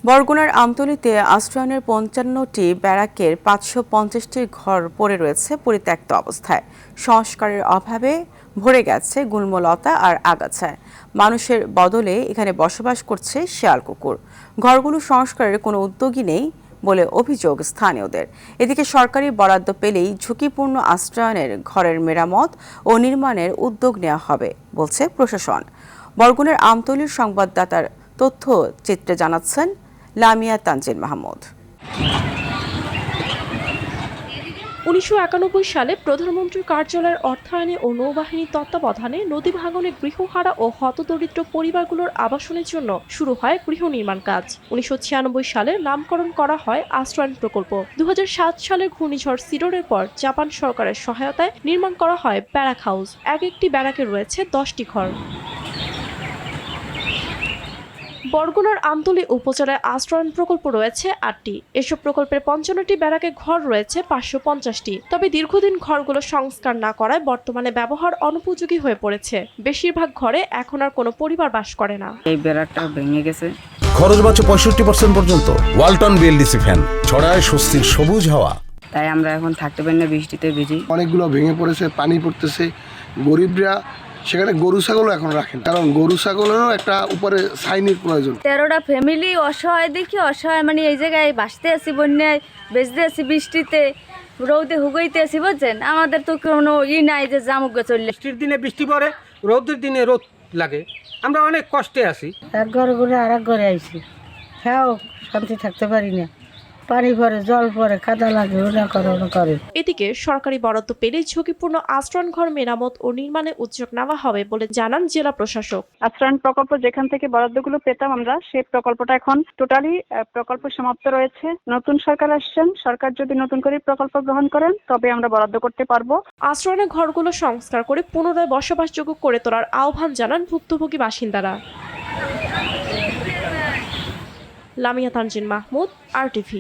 বরগুনার আমতলীতে আশ্রয়নের ৫৫টি ব্যারাকের ৫৫০টি ঘর পড়ে রয়েছে পরিত্যক্ত অবস্থায়। সংস্কারের অভাবে ভরে গেছে গুল্মলতা আর আগাছায়। মানুষের বদলে এখানে বসবাস করছে শেয়াল কুকুর। ঘরগুলো সংস্কারের কোনো উদ্যোগই নেই বলে অভিযোগ স্থানীয়দের। এদিকে সরকারি বরাদ্দ পেলেই ঝুঁকিপূর্ণ আশ্রয়নের ঘরের মেরামত ও নির্মাণের উদ্যোগ নেওয়া হবে বলছে প্রশাসন। বরগুনার আমতলীর সংবাদদাতার তথ্য চিত্রে জানাচ্ছেন লামিয়া তানজিল মাহমুদ। ১৯৯১ সালে প্রধানমন্ত্রীর কার্যালয়ের অর্থায়নে ও নৌবাহিনীর তত্ত্বাবধানে নদী ভাঙনে গৃহহারা ও হতদরিদ্র পরিবারগুলোর আবাসনের জন্য শুরু হয় গৃহ নির্মাণ কাজ। ১৯৯৬ সালে নামকরণ করা হয় আশ্রয়ন প্রকল্প। ২০০৭ সালের ঘূর্ণিঝড় সিডরের পর জাপান সরকারের সহায়তায় নির্মাণ করা হয় ব্যারাক হাউস। এক একটি ব্যারাকে রয়েছে ১০টি ঘর। বরগুনার আমতলী উপজেলায় আশ্রয়ন প্রকল্প রয়েছে ৮টি। এসব প্রকল্পের ৫৫টি ব্যারাকে ঘর রয়েছে ৫৫০টি। তবে দীর্ঘদিন ঘরগুলো সংস্কার না করায় বর্তমানে ব্যবহার অনুপযোগী হয়ে পড়েছে। বেশিরভাগ ঘরে এখন আর কোনো পরিবার বাস করে না। এই ব্যারাকটা ভেঙে গেছে। খরচ বাঁচে 65% পর্যন্ত। ওয়ালটন বিএলডিসি ফ্যান ছড়ায় স্বস্তির সবুজ হাওয়া। তাই আমরা এখন থাকতে পারি না, বৃষ্টিতে ভিজি। অনেকগুলো ভেঙে পড়েছে, পানি পড়তেছে। গরিবরা সেখানে গরু ছাগলও এখন রাখেন, কারণ গরু ছাগলেরও একটা উপরে সাইনের প্রয়োজন। 13টা ফ্যামিলি অসহায় দেখি অসহায়, মানে এই জায়গায় বাঁচতে আছি, বন্যায় বেঁচতে আছি, বৃষ্টিতে রৌদে হুগাইতে আছি, বুঝছেন। আমাদের তো কোনো নাই যে জামুক চললে। বৃষ্টির দিনে বৃষ্টি পড়ে, রোদের দিনে রোদ লাগে, আমরা অনেক কষ্টে আছি। এক ঘরে ঘুরে আর এক ঘরে আইছি, হ্যাঁ শান্তি থাকতে পারি না। পানি পরে, জল পরে, কাদা লাগে, ওরা করে। এদিকে সরকারি বরাদ্দ পেলে ঝুঁকিপূর্ণ আশ্রয়ন ঘর মেরামত ও নির্মাণে উদ্যোগ নেওয়া হবে বলে জানান জেলা প্রশাসক। আশ্রয়ন প্রকল্প যেখান থেকে বরাদ্দগুলো পেতাম আমরা, সেই প্রকল্পটা এখন টোটালি প্রকল্প সমাপ্ত রয়েছে। নতুন সরকার আসছেন, সরকার যদি নতুন করে প্রকল্প গ্রহণ করেন তবে আমরা বরাদ্দ করতে পারবো। আশ্রয়নের ঘরগুলো সংস্কার করে পুনরায় বসবাসযোগ্য করে তোলার আহ্বান জানান ভুক্তভোগী বাসিন্দারা। লামিয়া তানজিল মাহমুদ, RTV।